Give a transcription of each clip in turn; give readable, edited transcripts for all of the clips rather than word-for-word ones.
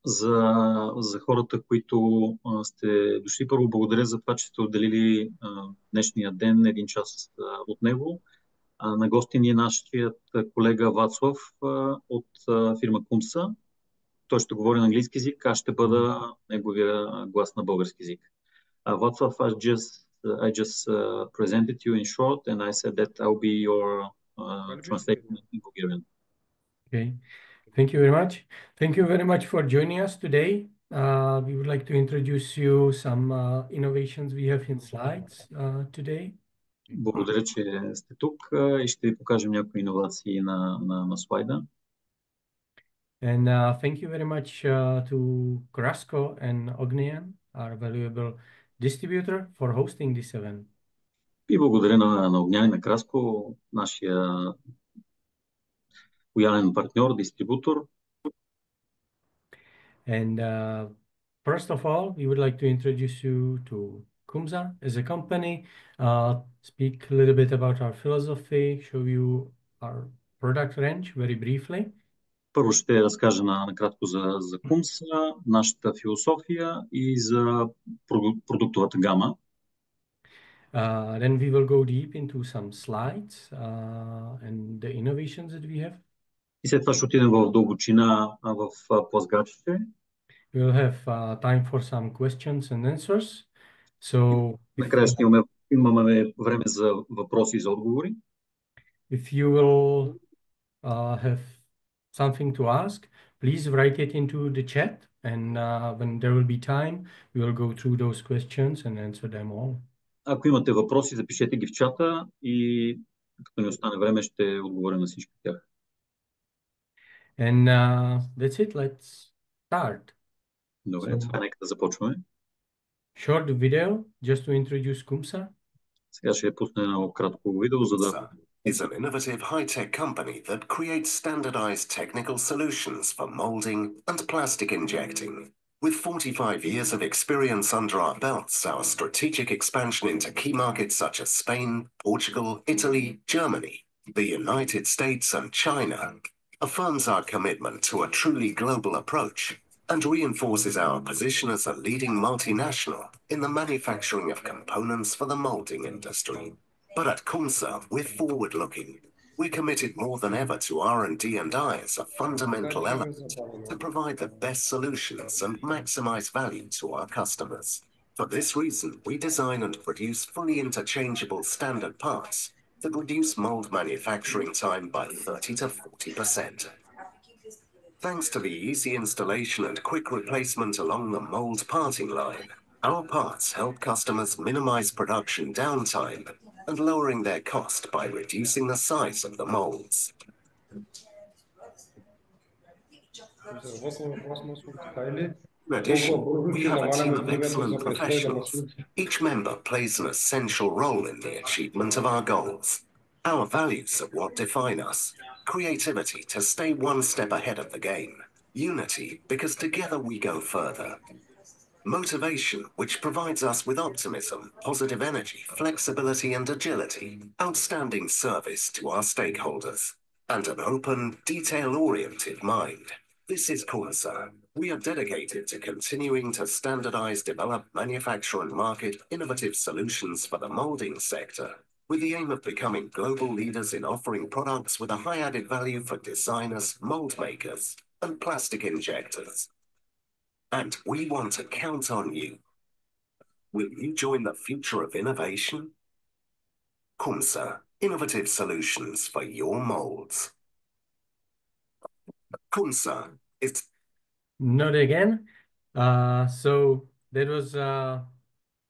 за хората, които сте дошли. Първо благодаря за това, че сте отделили днешния ден, един час от него. На гости ни е нашият колега Вацлав от фирма Кумса. Той ще говори на английски език, аз ще бъда неговия глас на български език. Вацлав, I just presented you in short and I said that I'll be your translator in Bulgarian. Okay. Thank you very much. Thank you very much for joining us today. We would like to introduce you some innovations we have in slides today. Благодаря, че сте тук и ще ви покажем някои иновации на слайда. And thank you very much to Krasko and Ognian, our valuable distributor, for hosting this event. И благодаря на Огнян и на Краско, нашия лоялен партньор, дистрибутор. And first of all, we would like to introduce you to Kumsa as a company, speak a little bit about our philosophy, show you our product range very briefly. Първо ще разкажа накратко за Кумса, нашата философия и за продуктовата гама. Then we will go deep into some slides and the innovations that we have. И след това ще отидем в дълбочина в плазгачите. We will have time for some questions and answers. So накрая ще имаме време за въпроси и за отговори. If you will have something to ask, please write it into the chat, and when there will be time, we will go through those questions and answer them all. Ако имате въпроси, запишете ги в чата и като ни остане време, ще отговорим на всички тях. And that's it. Let's start. Добре, нека да започваме. Short video just to introduce Kumsa. Сега ще пусна едно кратко видео, за да... is an innovative high-tech company that creates standardized technical solutions for molding and plastic injecting. With 45 years of experience under our belts, our strategic expansion into key markets such as Spain, Portugal, Italy, Germany, the United States and China affirms our commitment to a truly global approach and reinforces our position as a leading multinational in the manufacturing of components for the molding industry. But at Kumsa, we're forward-looking. We're committed more than ever to R&D and I as a fundamental element to provide the best solutions and maximize value to our customers. For this reason, we design and produce fully interchangeable standard parts that reduce mold manufacturing time by 30 to 40%. Thanks to the easy installation and quick replacement along the mold parting line, our parts help customers minimize production downtime and lowering their cost by reducing the size of the molds. In addition, we have a team of excellent professionals. Each member plays an essential role in the achievement of our goals. Our values are what define us. Creativity to stay one step ahead of the game. Unity because together we go further. Motivation, which provides us with optimism, positive energy, flexibility and agility, outstanding service to our stakeholders, and an open, detail-oriented mind. This is Kumsa. We are dedicated to continuing to standardize, develop, manufacture and market innovative solutions for the molding sector, with the aim of becoming global leaders in offering products with a high added value for designers, mold makers, and plastic injectors. And we want to count on you. Will you join the future of innovation? Kumsa, innovative solutions for your molds. Kumsa is... Not again. So that was a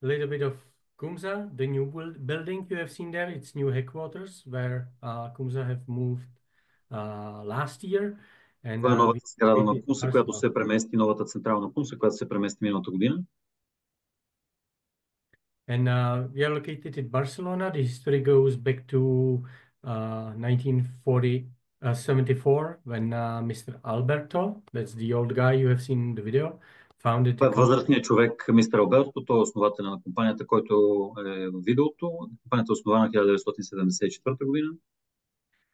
little bit of Kumsa, the new building you have seen there. It's new headquarters where Kumsa have moved last year. Това е новата сграда на Кумса, която се премести, новата централна Кумса, която се премести миналата година. And we are located in Barcelona. The history goes back to 1974 when Mr. Alberto, that's the old guy you have seen in the video, founded the company. Възрастният човек, мистер Алберто, той е основателя на компанията, който е в видеото. Компанията е основана в 1974 година.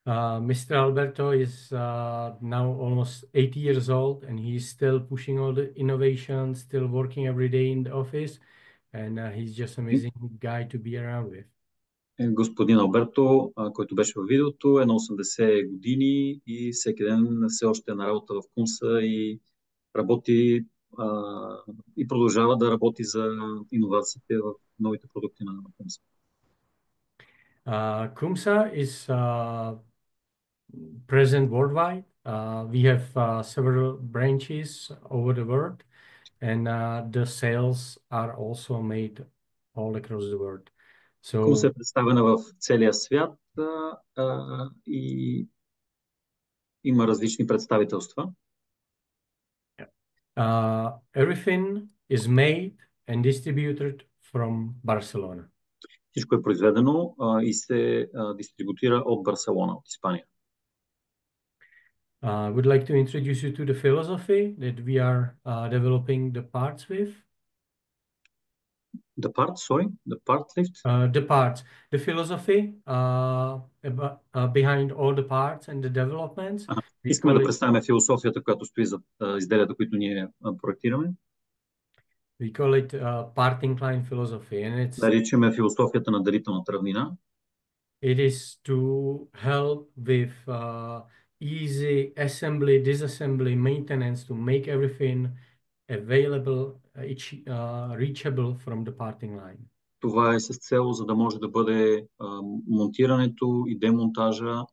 Mr. Alberto is now almost 80 years old, and he's still pushing all the innovations, still working every day in the office, and he's just an amazing guy to be around with. Господин Алберто, който беше във видеото, е на 80 години и всеки ден все още е на работа в Кумса и работи и продължава да работи за иновациите в новите продукти на Кумса. Kumsa is present worldwide. We have several branches over the world, and the sales are also made all across the world. Кумса So е представена в целия свят и има различни представителства. everything is made and distributed from Barcelona. Всичко е произведено и се дистрибутира от Барселона, от Испания. I would like to introduce you to the philosophy that we are developing the parts with. The part, sorry, the part lift? The parts, the philosophy behind all the parts and the developments. Искаме да представим философията, която стои за изделията, които ние проектираме. We call it part incline philosophy, and it's Наричаме философията на дарителната равнина. it is to help with easy assembly, disassembly, maintenance to make everything available, reachable from the parting line. Това е с цел, за да може да бъде монтирането и демонтажа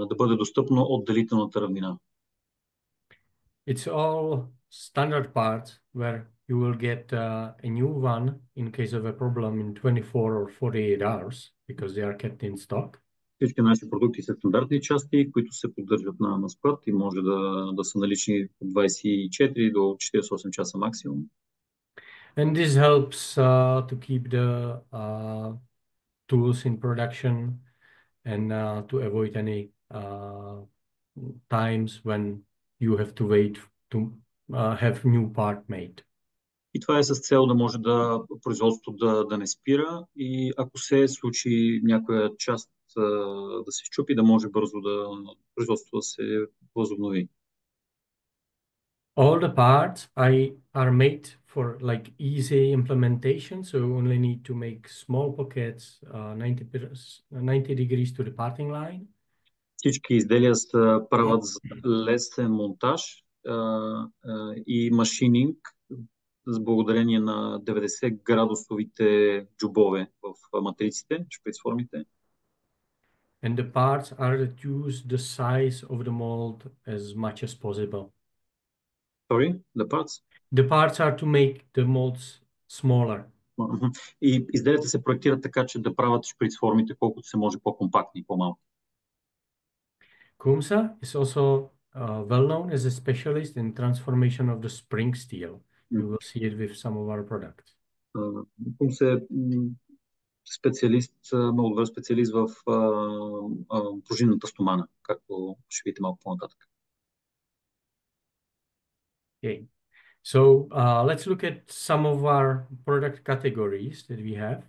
да бъде достъпно от делителната равнина. It's all standard parts where you will get a new one in case of a problem in 24 or 48 hours because they are kept in stock. Всички наши продукти са стандартни части, които се поддържат на склад и може да са налични от 24 до 48 часа максимум. And this helps to keep the tools in production and to avoid any times when you have to wait to have new part made. И това е с цел да може производството да не спира и ако се случи някоя част да се счупи, да може бързо производството да се възобнови. All the parts are made for like easy implementation, so you only need to make small pockets 90 degrees to the parting line. Всички изделия правят лесен монтаж и машининг с благодарение на 90 градусовите джубове в матриците, шприцформите. And the parts are reduced the size of the mold as much as possible. Sorry, the parts? The parts are to make the molds smaller. И изделията се проектират така, че да правят шприцформите колкото се може по-компактни и по-малки. Kumsa is also well known as a specialist in transformation of the spring steel. You will see it with some of our products. Kumsa е много добър специалист в пружинната стомана, както ще видите малко по-нататък. Okay. So let's look at some of our product categories that we have.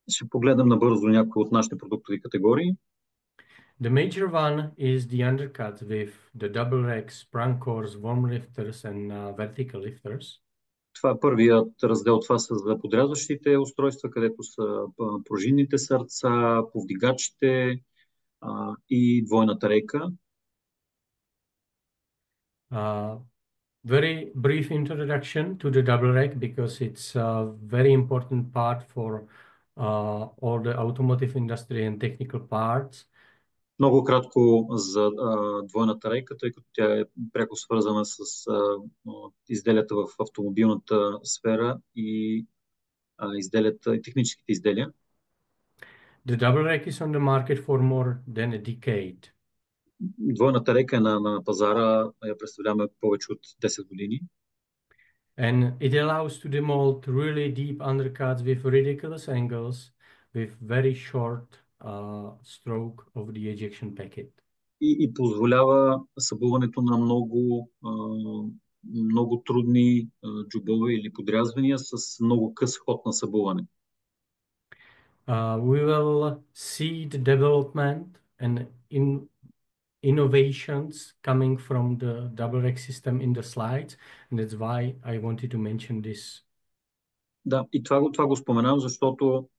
Ще погледнем набързо някои от нашите продуктови категории. The major one is the undercut with the double rack, sprung cores, worm lifters and vertical lifters. Това е първият раздел, това са за подрязващите устройства, където са пружинните сърца, повдигачите и двойната рейка. Very brief introduction to the double rack because it's a very important part for all the automotive industry and technical parts. Много кратко за двойната рейка, тъй като тя е пряко свързана с изделията в автомобилната сфера и изделията, и техническите изделия. The double rack is on the market for more than a decade. Двойната рейка е на пазара, я представляваме повече от 10 години. And it allows to demold really deep undercuts with ridiculous angles with very short stroke of the ejection packet. И позволява събуването на много трудни джубове или подрязвания с много къс ход на събуване. We will see the development and innovations coming from the double rack system in the slides, and that's why I wanted to mention this. Да, и това го споменавам, защото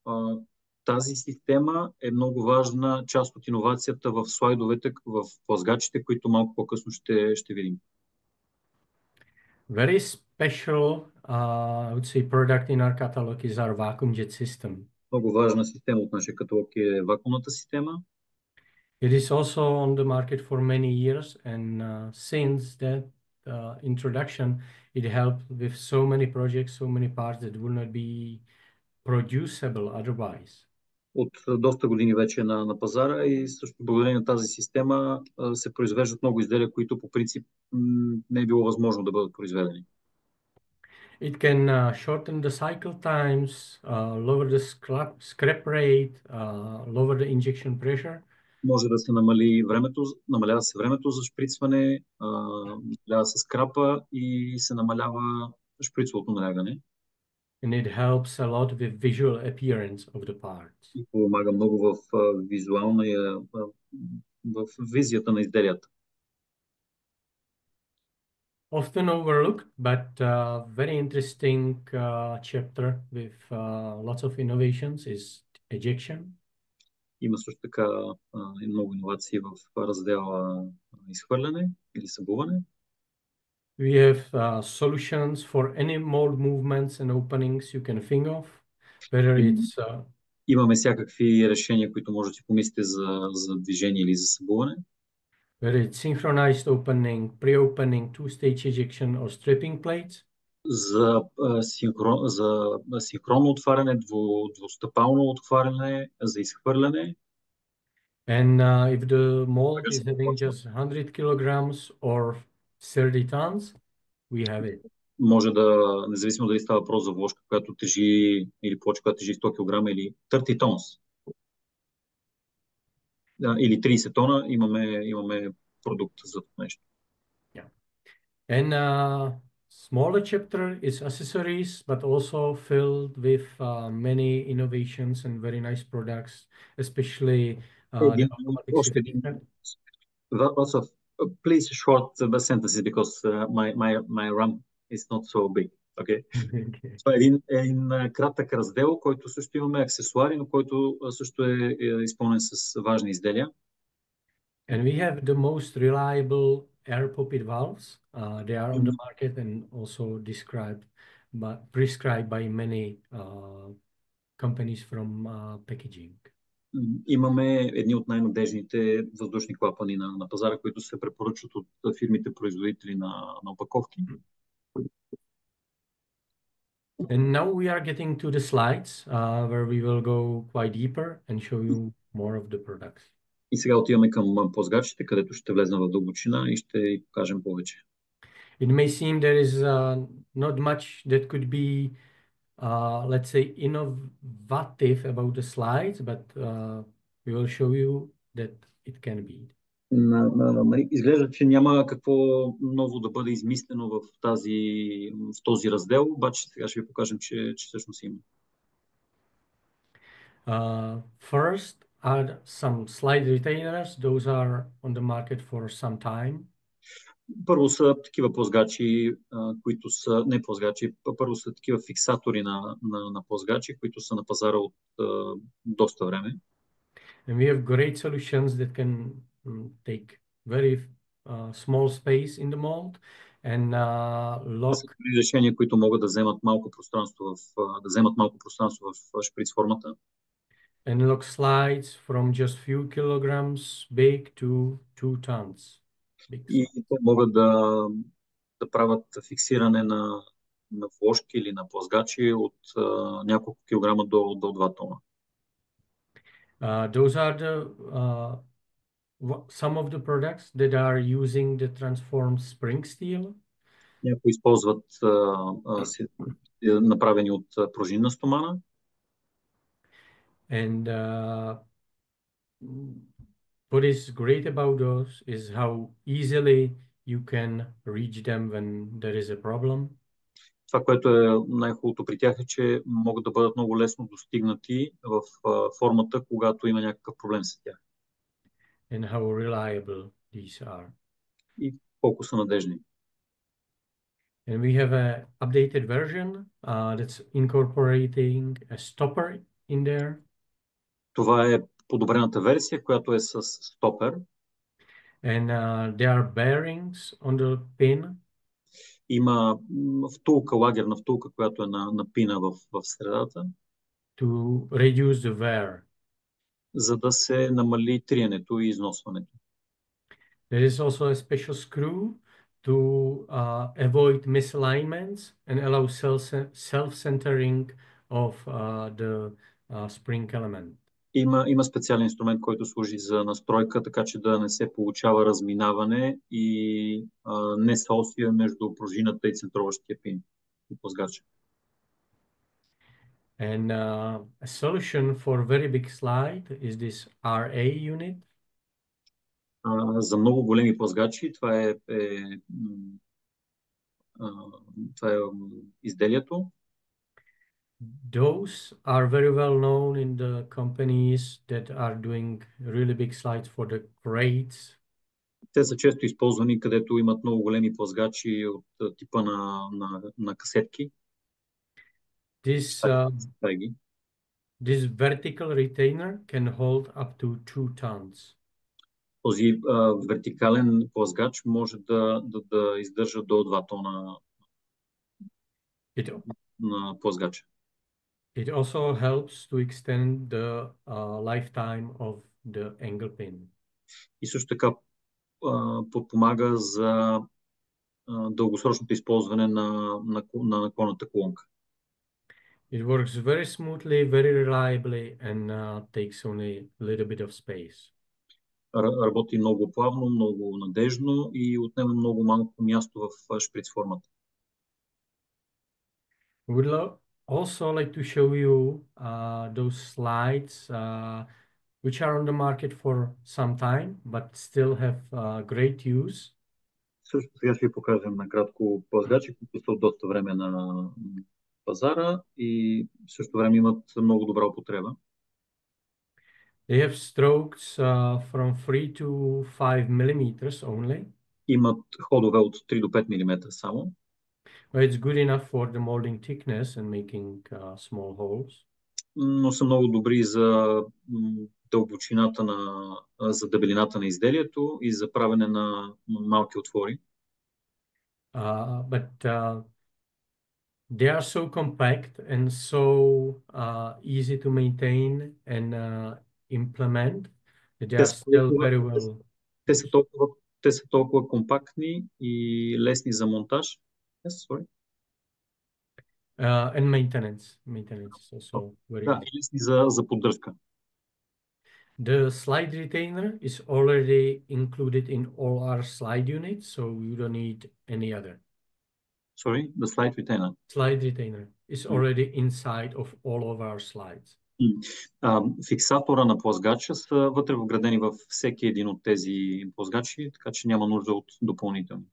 тази система е много важна част от иновацията в слайдовете, в плъзгачите, които малко по-късно ще видим. Very special, I would say, product in our catalog is our vacuum jet system. Много важна система от нашия каталог е вакуумната система. It is also on the market for many years, and since that introduction, it helped with so many projects, so many parts that would not be producible otherwise. От доста години вече е на пазара и също благодарение на тази система се произвеждат много изделия, които по принцип не е било възможно да бъдат произведени. It can shorten the cycle times, lower the scrap rate, lower the injection pressure. Може да се намалява се времето за шприцване, намалява се скрапа и се намалява шприцовото налягане. And it helps a lot with visual appearance of the parts. И помага много в визията на изделията. Often overlooked, but very interesting chapter with lots of innovations is ejection. Има също така много иновации в раздела изхвърляне или събуване. We have solutions for any mold movements and openings you can think of, whether it's Имаме всякакви решения, които може да си помислите за движение или за събуване. whether it's synchronized opening, pre-opening, two-stage ejection, or stripping plates. За синхронно отваряне, двустъпално отваряне, за изхвърляне. And if the mold is having just 100 kilograms or 30 tons, we have it. Може да, независимо дали става въпрос за вложка, която тежи, или плоча, която тежи 100 кг, или 30 тонс, или 30 тона, имаме продукт за това нещо. Yeah. And smaller chapter is accessories, but also filled with many innovations and very nice products, especially the automatic shifting. Please short the sentences because my RAM is not so big. Okay? Okay. Това е един кратък раздел, който също имаме аксесуари, но който също е изпълнен с важни изделия. And we have the most reliable air pocket valves. They are on the market and also prescribed by many companies from packaging. Имаме едни от най-надежните въздушни клапани на пазара, които се препоръчват от фирмите производители на опаковки. And now we are getting to the slides where we will go quite deeper and show you more of the products. И сега отиваме към плъзгачите, където ще влезем в дълбочина и ще покажем повече. It may seem there is not much that could be, let's say, innovative about the slides, but we will show you that it can be. Изглежда, че няма какво ново да бъде измислено в този раздел, обаче сега ще ви покажем, че всъщност има. First are some slide retainers. Those are on the market for some time. Първо са такива плъзгачи, които са не плъзгачи, първо са такива фиксатори на плъзгачи, които са на пазара от доста време. And we have great solutions that can take very small space in the mold and lock. Решения, които могат да вземат малко пространство в шприц формата. And lock slides from just few kilograms big to 2 tons. И те могат да правят фиксиране на вложки или на плъзгачи от няколко килограма до 2 тона. Those are some of the products that are using the transformed spring steel. Някои използват направени от пружинна стомана. And what is great about those is how easily you can reach them when there is a problem. Това, което е най-хубавото при тях е, че могат да бъдат много лесно достигнати в формата, когато има някакъв проблем с тях. and how reliable these are. и колко са надежни. And we have an updated version that's incorporating a stopper in there. Това е подобрената версия, която е с стопер. And there are bearings on the pin. Има втулка, лагерна втулка, която е на пина в средата, To reduce the wear. за да се намали триенето и износването. There is also a special screw to avoid misalignments and allow self-centering of the spring element. Има специален инструмент, който служи за настройка, така че да не се получава разминаване и несъответствие между пружината и центроващия пин и плъзгача. And a solution for very big slide is this RA unit. За много големи плъзгачи това е изделието. Those are very well known in the companies that are doing really big slides for the crates. Те са често използвани, където имат много големи плъзгачи от типа на касетки. This vertical retainer can hold up to 2 tons. Този вертикален плъзгач може да издържа до 2 тона на плъзгача. It also helps to extend the lifetime of the angle pin. И също така подпомага за дългосрочното използване на наклонната колонка. It works very smoothly, very reliably, and takes only a little bit of space. Работи много плавно, много надежно и отнема много малко място в шприц формата. We would also like to show you those slides which are on the market for some time, but still have great use. Също сега ще ви покажем накратко плъзгачи, които са от доста време на пазара и в същото време имат много добра употреба. They have strokes from 3 to 5 millimeters only. Имат ходове от 3 до 5 мм само. But it's good enough for the molding thickness and making small holes. Но са много добри за дълбочината за дебелината на изделието и за правене на малки отвори. But they are so compact and so easy to maintain and implement that they are still very well. Те са толкова компактни и лесни за монтаж. Yes, sorry. And maintenance is also very easy. И лесни за поддръжка. The slide retainer is already included in all our slide units, so you don't need any other. Sorry, the slide retainer. Slide retainer is already inside of all of our slides. Фиксатора на плъзгача са вътре вградени във всеки един от тези плъзгачи, така че няма нужда от допълнителни.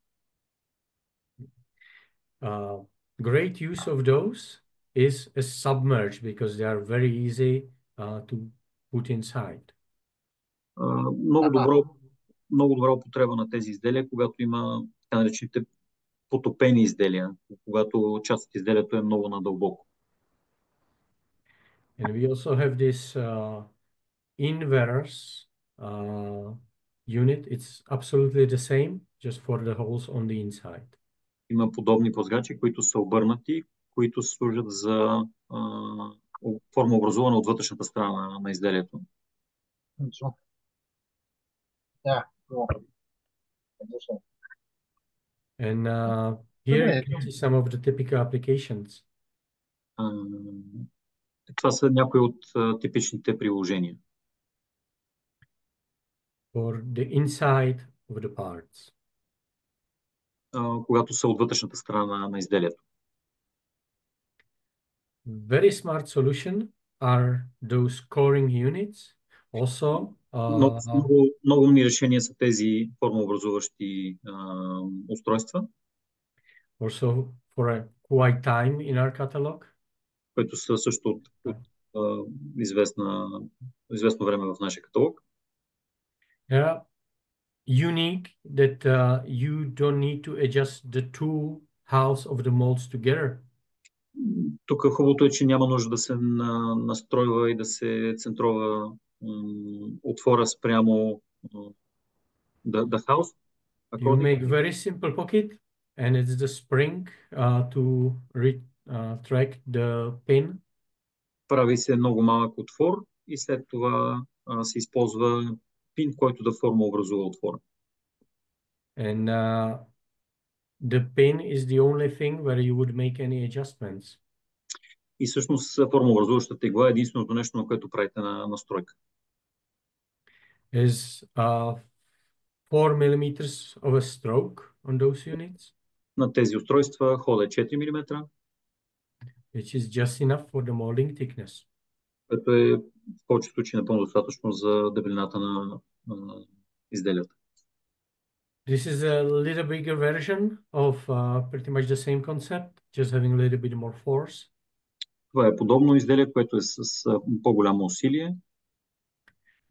Great use of those is a submerge because they are very easy to put inside. Много добра употреба на тези изделия, когато има така наречените потопени изделия, когато част от изделието е много надълбоко. And we also have this inverse unit. It's absolutely the same, just for the holes on the inside. Има подобни плъзгачи, които са обърнати, които служат за форма образувана от вътрешната страна на изделието. And here you can see some of the typical applications. Това са някои от типичните приложения. For the inside of the parts. Когато са от вътрешната страна на изделието. Very smart solution are those coring units. Also, много умни решения са тези формообразуващи устройства. Also for a quite time in our catalog. Които са също от известно време в нашия каталог. Yeah, unique that you don't need to adjust the two halves of the molds together. Тук хубавото е, че няма нужда да се настройва и да се центрова отвора спрямо the house. You make very simple pocket, and it's the spring to retract the pin. Прави се много малък отвор и след това се използва пин, който да формообразува отвора. And the pin is the only thing where you would make any adjustments. И всъщност формообразуващата игла е единственото нещо, на което правите настройка. Is 4 millimeters of a stroke on those units. На тези устройства хода е 4 мм, which is just enough for the molding thickness. което е в повечето случаи напълно достатъчно за дебелината на изделията. This is a little bigger version of pretty much the same concept, just having a little bit more force. Това е подобно изделие, което е с по-голямо усилие.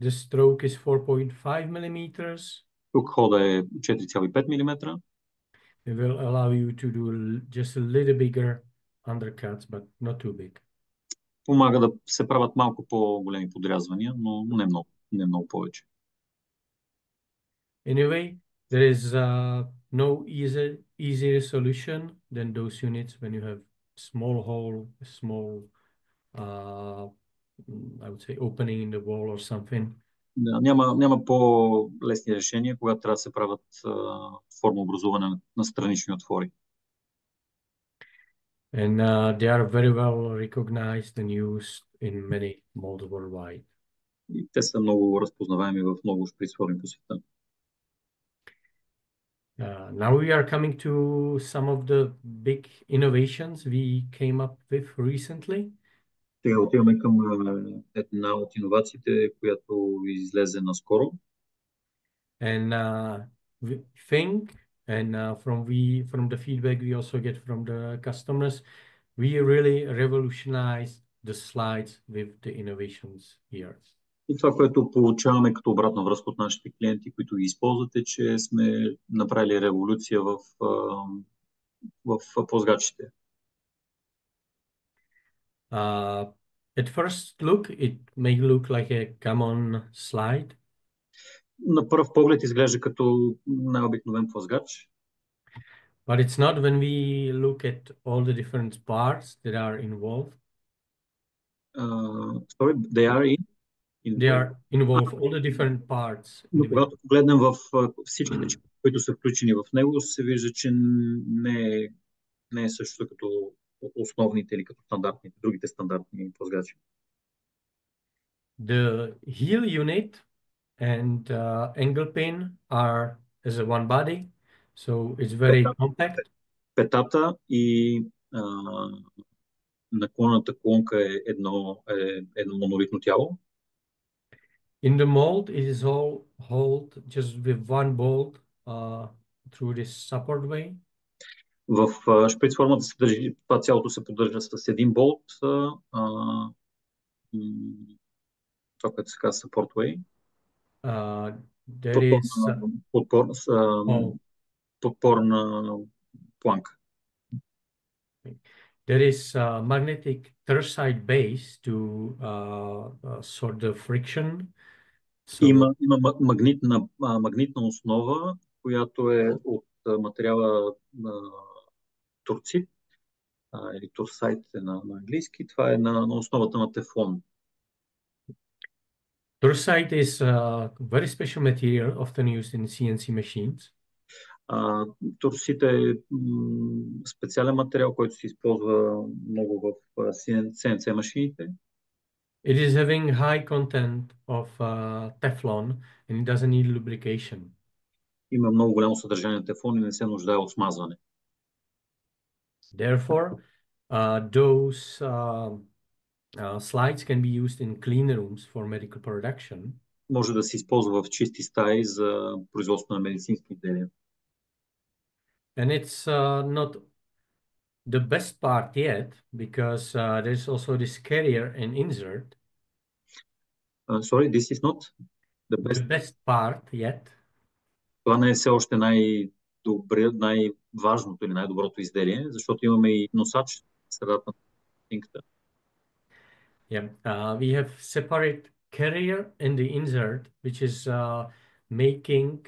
The stroke is 4.5 millimeters. Тук хода е 4,5 мм. It will allow you to do just a little bigger undercuts, but not too big. Помага да се правят малко по-големи подрязвания, но не много повече. Anyway, there is no easier solution than those units when you have small hole, small, I would say, opening in the wall or something. Няма по-лесни решения, когато трябва да се правят формообразуване на странични отвори. And they are very well recognized and used in many molds worldwide. И те са много разпознаваеми в много шприцформи по света. Now we are coming to some of the big innovations we came up with recently. Сега отиваме към една от иновациите, която излезе наскоро. And we think, and from the feedback we also get from the customers, we really revolutionized the slides with the innovations here. И това, което получаваме като обратна връзка от нашите клиенти, които ги използват, е, че сме направили революция в плъзгачите. At first look, it may look like a common slide. На пръв поглед изглежда като най-обикновен плъзгач. But it's not when we look at all the different parts that are involved. Sorry, they are They are involved, all the different parts. Но когато погледнем в всичките части, които са включени в него, се вижда, че не е също като основните или като другите стандартни плъзгачи. The heel unit and angle pin are as a one body, so it's very compact. Петата и наклонната колонка е едно монолитно тяло. In the mold, it is all held just with one bolt through this support way. В шприц формата това цялото се поддържа с един болт, това, което се казва support way. There is подпорна планка. There is a magnetic third-side base to sort the friction. Има магнитна основа, която е от материала турцит, или турсайт на английски. Това е на основата на тефлон. Tursite is a very special material often used in CNC machines. Турсит е специален материал, който се използва много в CNC машините. It is having high content of Teflon and it doesn't need lubrication. Има много голямо съдържание на тефлон и не се нуждае от смазване. Therefore, those slides can be used in clean rooms for medical production. Може да се използва в чисти стаи за производство на медицински изделия. And it's not the best part yet because there's also this carrier and insert. Sorry, this is not? the best part yet. Това не е все още най-важното или най-доброто изделие, защото имаме и носач в средата на картинката. Yeah, we have separate carrier and the insert, which is making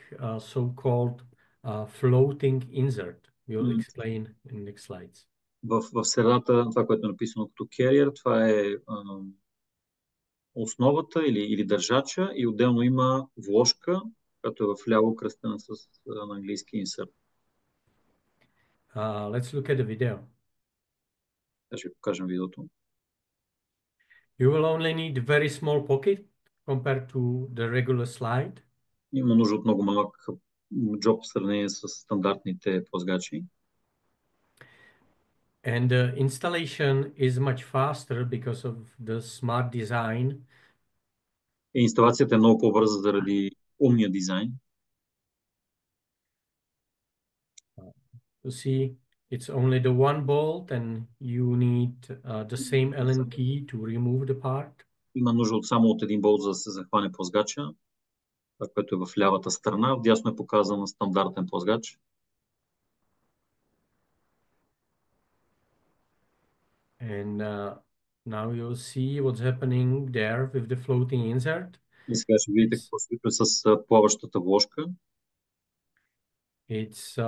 so-called floating insert. We'll explain in next slides. В средата, това, което е написано като carrier, това е основата или държача и отделно има вложка, която е в ляво кръстена на английски insert. Let's look at the video. Ще ви покажем видеото. You will only need a very small pocket compared to the regular slide. Има нужда от много малък джоб в сравнение с стандартните плъзгачи. And the installation is much faster because of the smart design. И инсталацията е много по-бърза заради умния дизайн. You see, it's only the one bolt and you need the same Allen key to remove the part. Има нужда само от един болт, за да се захване плъзгача, което е в лявата страна. Вдясно е показан стандартен плъзгач. And now you'll see what's happening there with the floating insert. И сега ще видите какво се случва с плаващата вложка. It's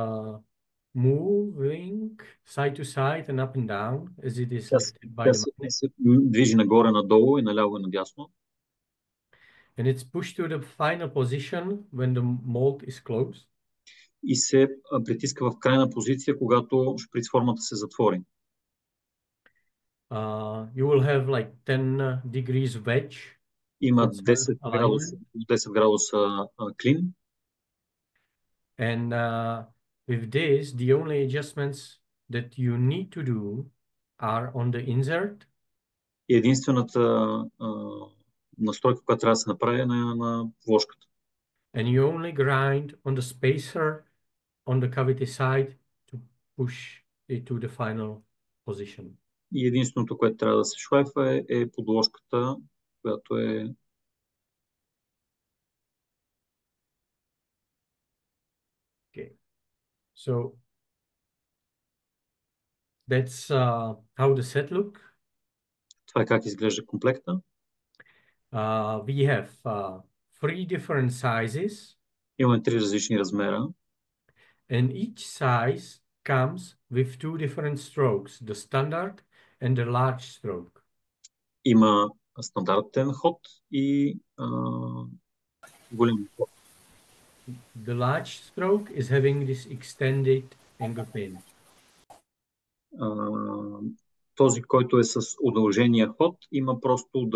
moving side to side and up and down as it is lifted by the magnet. Се движи нагоре-надолу и наляво и надясно. And it's pushed to the final position when the mold is closed. И се притиска в крайна позиция, когато шприц формата се затвори. You will have like 10 degrees wedge. Има 10 градуса клин. And with this, the only adjustments that you need to do are on the insert. И единствената настройка, която трябва да се направи е на вложката. And you only grind on the spacer on the cavity side to push it to the final position. И единственото, което трябва да се шлайфа е подложката, която е Okay. So that's how the set look. Това е как изглежда комплекта. We have 3 different sizes. Имаме 3 различни размера. And each size comes with 2 different strokes, the standard and the large stroke. Има стандартен ход и голям ход. The large stroke is having this extended angle pin. Този, който е с удължения ход, има просто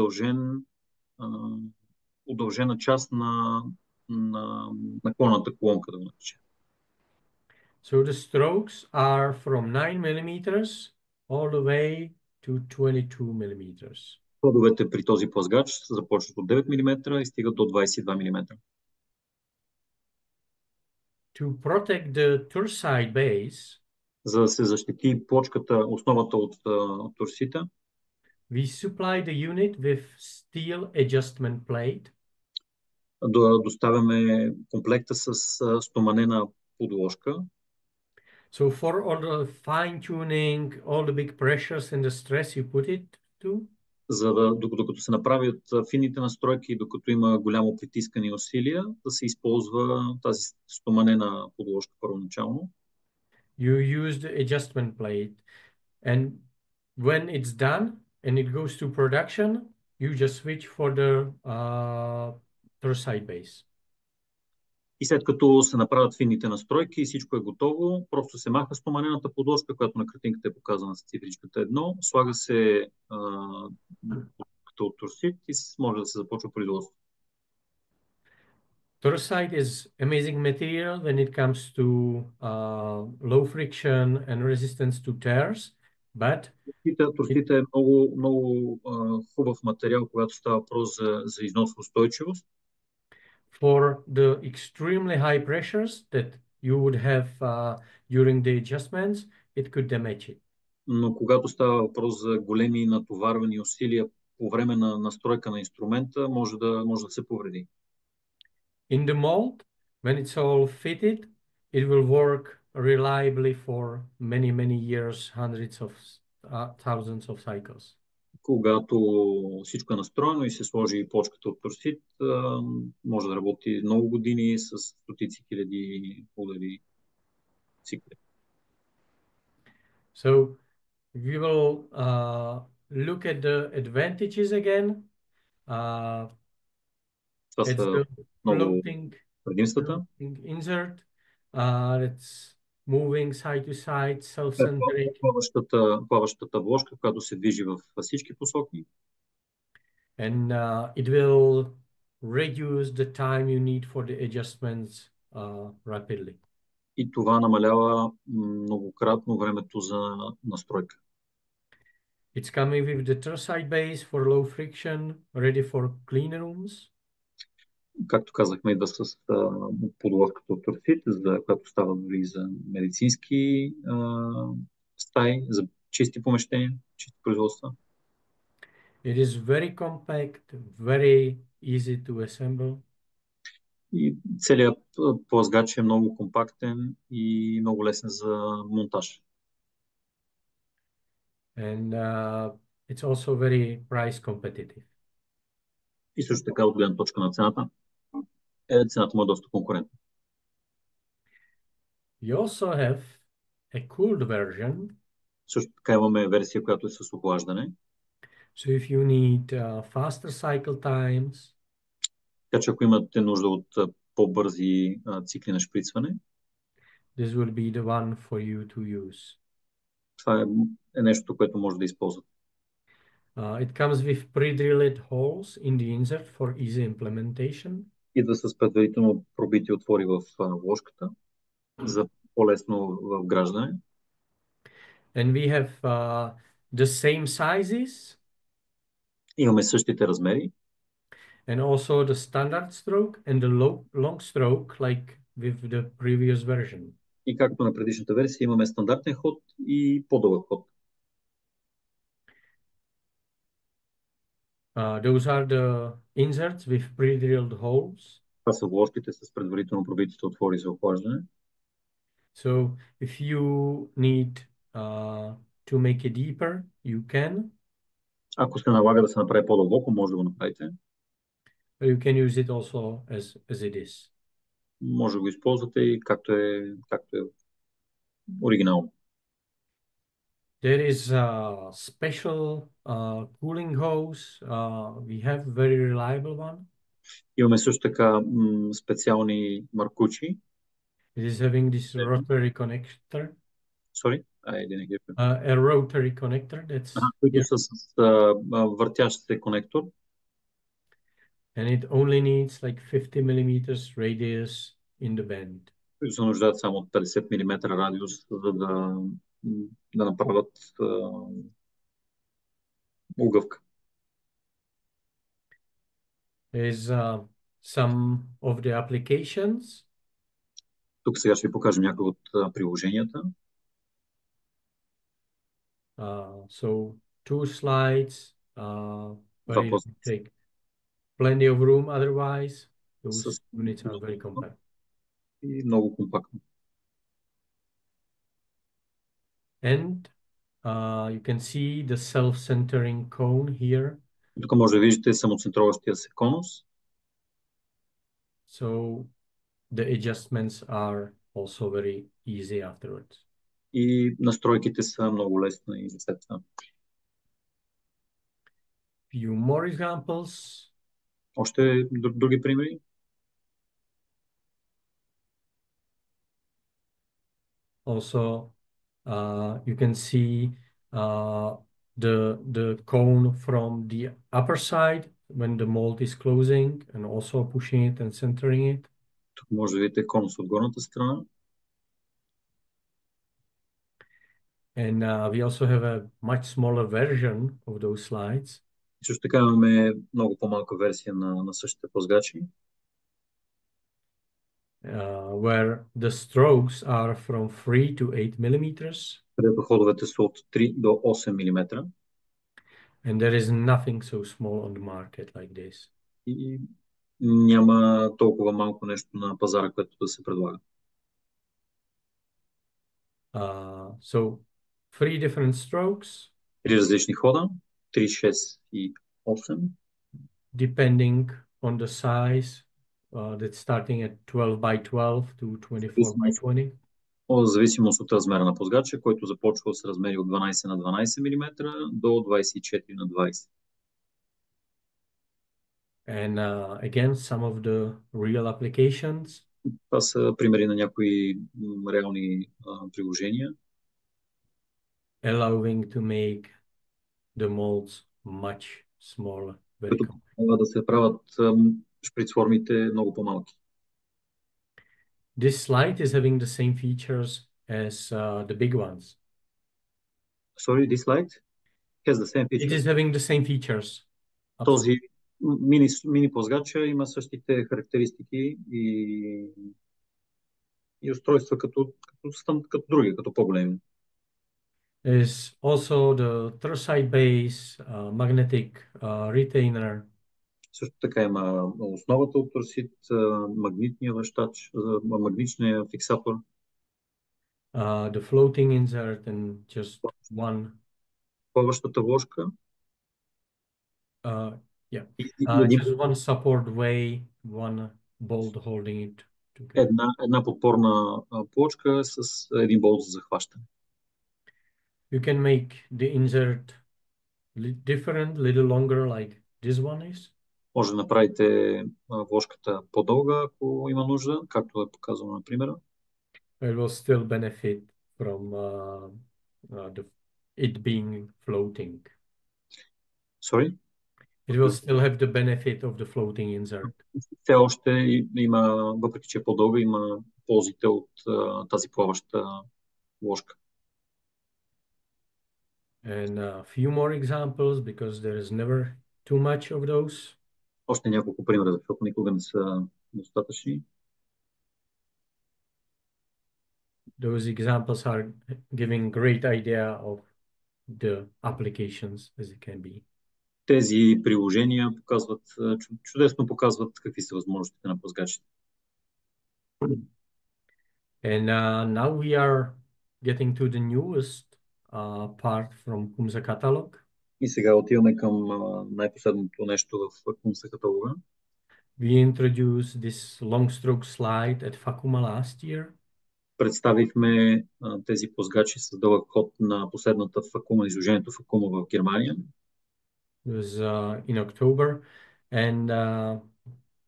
удължена част на наклонната колонка, да го наречем. So the strokes are from 9 millimeters all the way to 22 millimeters. Ходовете при този плъзгач започват от 9 мм и стигат до 22 мм. To protect the torside base, за да се защити плочката, основата от торсита, we supply the unit with steel adjustment plate. доставяме комплекта с стоманена подложка. So for all the fine tuning, all the big pressures and the stress you put it to, за да, докато се направят фините настройки, докато има голямо притискане и усилия, да се използва тази стоманена подложка първоначално. You use the adjustment plate, and when it's done and it goes to production, you just switch for the torside base. И след като се направят финните настройки и всичко е готово, просто се маха стоманената подложка, която на картинката е показана с цифричката 1, слага се от торсит и може да се започва производство. Torsite is amazing material when it comes to low friction and resistance to tears, but торсита е много хубав материал, когато става въпрос за износ устойчивост. For the extremely high pressures that you would have during the adjustments, it could damage it. Но когато става въпрос за големи натоварвани усилия по време на настройка на инструмента, може да се повреди. in the mold, when it's all fitted, it will work reliably for many, many years, hundreds of thousands of cycles. Когато всичко е настроено и се сложи плочката от торсит, може да работи много години с стотици хиляди хубави цикли. So we will look at the advantages again. Това It's са the много floating предимствата. insert. It's moving side to side, self-centric. Плаващата вложка, която се движи в всички посоки. And it will reduce the time you need for the adjustments rapidly. И това намалява многократно времето за настройка. It's coming with the tersite base for low friction, ready for clean rooms. Както казахме, да с подложката от торсит, за която става дори за медицински стаи, за чисти помещения, чисти производства. It is very compact, very easy to assemble. И целият плъзгач е много компактен и много лесен за монтаж. And it's also very price competitive. И също така от гледна точка на цената, цената му е доста конкурентна. You also have a cooled version. Също така имаме версия, която е с охлаждане. So if you need faster cycle times, така че ако имате нужда от по-бързи цикли на шприцване, this will be the one for you to use. Това е нещо, което може да използвате. It comes with pre-drilled holes in the insert for easy implementation. Идва с предварително пробити отвори в вложката за по-лесно вграждане. And we have the same sizes. Имаме същите размери. And also the standard stroke and the long stroke, like with the previous version. И както на предишната версия, имаме стандартен ход и по-дълъг ход. Those are the inserts with pre-drilled holes. Това са вложките с предварително пробитите отвори за охлаждане. So if you need to make it deeper, you can. Ако се налага да се направи по-дълбоко, може да го направите. But you can use it also as it is. Може да го използвате и както е оригинално. There is a special cooling hose. We have very reliable one. Имаме също така специални маркучи. It is having this rotary connector. Sorry, I didn't hear you. A rotary connector that's които са с въртящ се конектор. And it only needs like 50 millimeters radius in the bend. Които се нуждаят само от 50 мм радиус, за да направят угъвка. There's some of the applications. Тук сега ще ви покажем някои от приложенията. So two slides, where you take plenty of room otherwise. Those units are very compact. И много компактно. And you can see the self-centering cone here. Тук може да видите самоцентруващия се конус. So the adjustments are also very easy afterwards. И настройките са много лесни и за след това. Few more examples. Още други примери? Also, you can see the cone from the upper side when the mold is closing and also pushing it and centering it. Тук може да видите конус от горната страна. And we also have a much smaller version of those slides. Също така имаме много по-малка версия на същите плъзгачи. Where the strokes are from 3 to 8 millimeters. Където ходовете са от 3 до 8 мм. And there is nothing so small on the market like this. И Няма толкова малко нещо на пазара, което да се предлага. So 3 different strokes. 3 различни хода, 3, 6 и 8. Depending on the size, that's starting at 12 by 12 to 24 by 20. В зависимост от размера на плъзгача, който започва с размери от 12 на 12 мм до 24 на 20. And again, some of the real applications. Това са примери на някои реални приложения. Allowing to make the molds much smaller. Very Които могат да се правят шприц формите много по-малки. This slide is having the same features as the big ones. Sorry, this slide has the same It features. is having the same features. Този мини плъзгача има същите характеристики и устройства като други, като по-големи. Is also the thrust-side base, magnetic retainer. Също така има основата от торсит, магнитния връщач, магнитния фиксатор. The floating insert and just one. Плаващата вложка. Yeah. Just one support way, one bolt holding it together. Една подпорна плочка с един болт за захващане. You can make the insert different, little longer, like this one is. Може да направите вложката по-дълга, ако има нужда, както е показано на примера. It will still benefit from it being floating. Sorry? It will still have the benefit of the floating insert. Все още има, въпреки че е по-дълга, има ползите от тази плаваща вложка. And a few more examples, because there is never too much of those. Още няколко примера, защото никога не са достатъчни. Those examples are giving great idea of the applications as it can be. Тези приложения показват, чудесно показват какви са възможностите на плъзгачите. And now we are getting to the newest part from CUMSA catalog. И сега отиваме към най-последното нещо в CUMSA каталога. We introduced this long stroke slide at Fakuma last year. Представихме тези плъзгачи с дълъг ход на последната Fakuma, изложението Fakuma в Германия. It was in October, and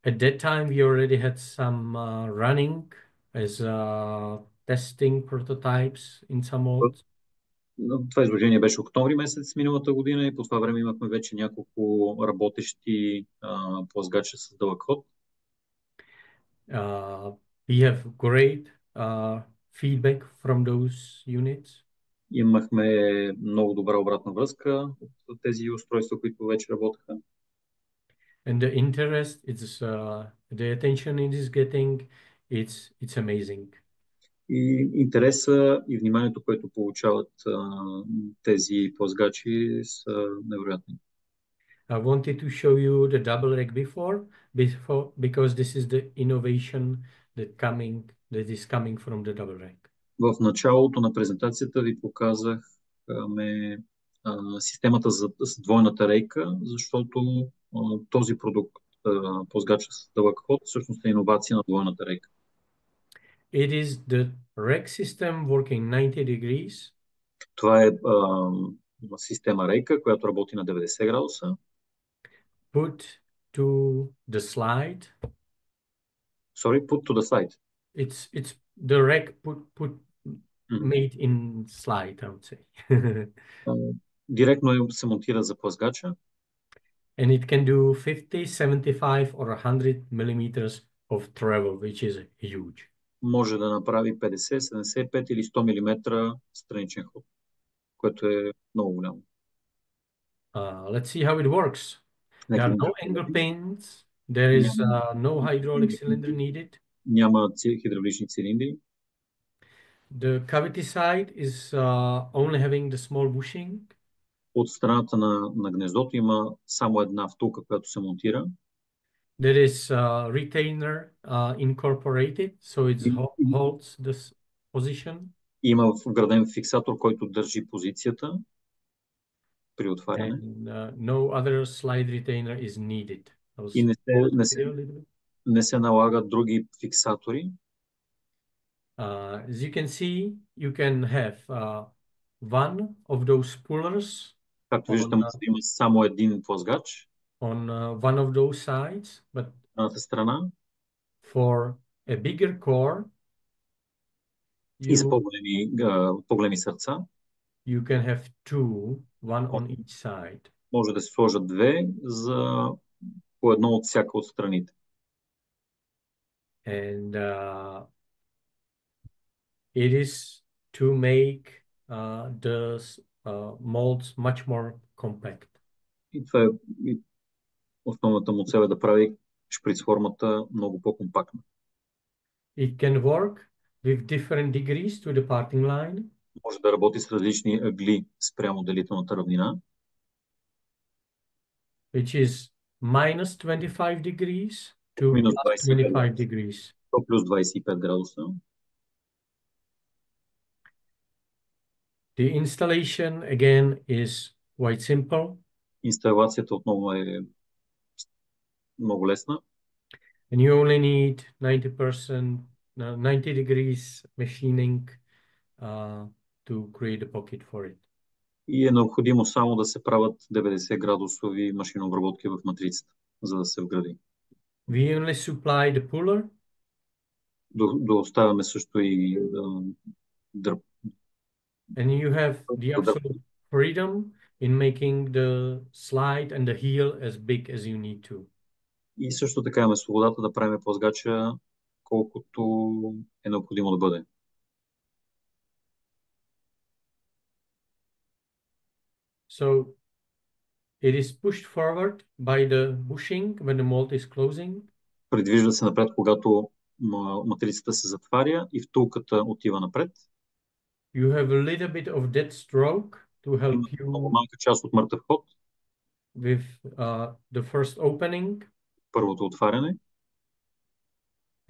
at that time we already had some running as testing prototypes in some modes. Това изложение беше октомври месец миналата година и по това време имахме вече няколко работещи плъзгача с дълъг ход. We have great feedback from those units. Имахме много добра обратна връзка от тези устройства, които вече работеха. And the interest, the attention it is getting, it's amazing. И интереса и вниманието, което получават тези плъзгачи, са невероятни. I wanted to show you the double rack before because this is the innovation that is coming from the double rack. В началото на презентацията ви показах системата за двойната рейка, защото този продукт, плъзгача с дълъг ход, всъщност е иновация на двойната рейка. It is the rack system working 90 degrees. Това е система рейка, която работи на 90 градуса. Put to the slide. Sorry, put to the side. It's the rack made in slide, I would say. Директно се монтира за плъзгача. And it can do 50, 75 or 100 millimeters of travel, which is huge. Може да направи 50, 75 или 100 мм страничен ход, което е много голямо. Let's see how it works. There are no angle pins. There is no hydraulic cylinder needed. Няма хидравлични цилиндри. The cavity side is only having the small bushing. От страната на гнездото има само една втулка, която се монтира. There is a retainer incorporated, so it holds this position. Има вграден фиксатор, който държи позицията при отваряне. And no other slide retainer is needed. И не се налагат други фиксатори. As you can see, you can have one of those pullers. Както виждаме, има само един плъзгач. On one of those sides, but едната страна. For a bigger core, и за по-големи сърца. You can have two, one on each side. Може да се сложат две по едно от всяка от страните. And it is to make the molds much more compact. И това е основната му цел, да прави шприц формата много по-компактна. It can work with different degrees to the parting line. Може да работи с различни ъгли спрямо делителната равнина. Which is minus 25 degrees to plus 25 degrees. Плюс 25 градуса. The installation again is quite simple. Инсталацията отново е много лесна. And you only need 90 degrees machining to create a pocket for it. И е необходимо само да се правят 90 градусови машинообработки в матрицата, за да се вгради. We only supply the puller. Доставяме също и дърп. And you have the absolute freedom in making the slide and the heel as big as you need to. И също така имаме свободата да правим плъзгача колкото е необходимо да бъде. So it is pushed forward by the bushing when the mold is closing. Придвижва се напред, когато матрицата се затваря и втулката отива напред. You have a little bit of dead stroke to help you. Много малка част от мъртъв ход. With the first opening. Първото отваряне.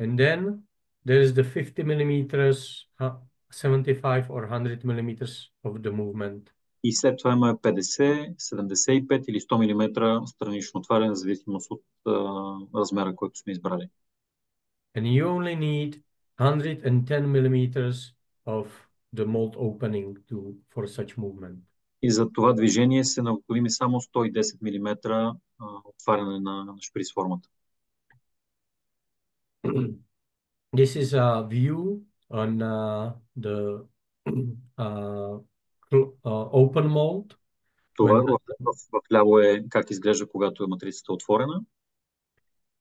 And then there is the 50 millimeters, 75 or 100 millimeters of the movement. И след това има 50, 75 или 100 мм странично отваряне, в зависимост от размера, който сме избрали. And you only need 110 millimeters of the mold opening for such movement. И за това движение се необходими само 110 мм отваряне на шприц формата. This is a view on the open mold. Това вляво е как изглежда, когато е матрицата отворена.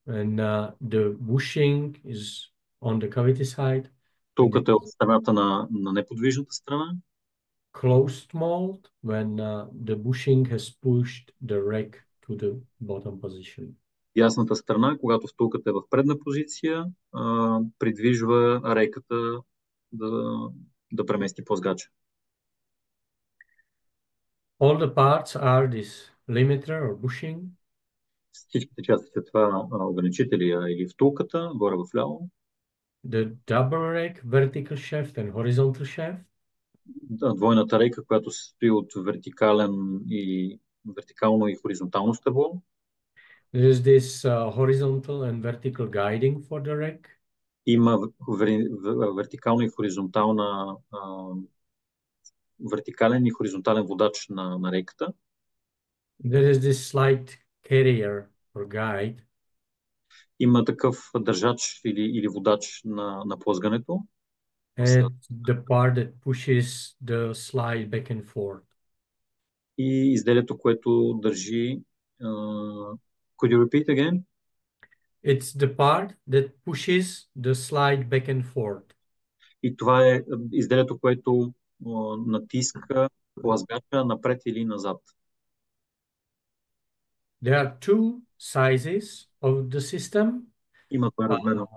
And the bushing is on the cavity side. Втулката е от страната на неподвижната страна. Closed mold when the bushing has pushed the rack to the bottom position. Ясната страна, когато втулката е в предна позиция, придвижва рейката да премести плъзгача. All the parts are this limiter or bushing. Всичките части са това ограничители или втулката, горе в ляво. The double rack, vertical shaft and horizontal shaft. Двойната рейка, която се състои от вертикално и хоризонтално стъбло. There is this horizontal and vertical guiding for the rack. Има вертикален и хоризонтален водач на рейката. There is this slide carrier or guide. Има такъв държач или водач на плъзгането. And the part that pushes the slide back and forth. И изделието, което държи. Could you repeat again? It's the part that pushes the slide back and forth. И това е изделието, което натиска плъзгача напред или назад. There are two sizes of the system. Има два размера.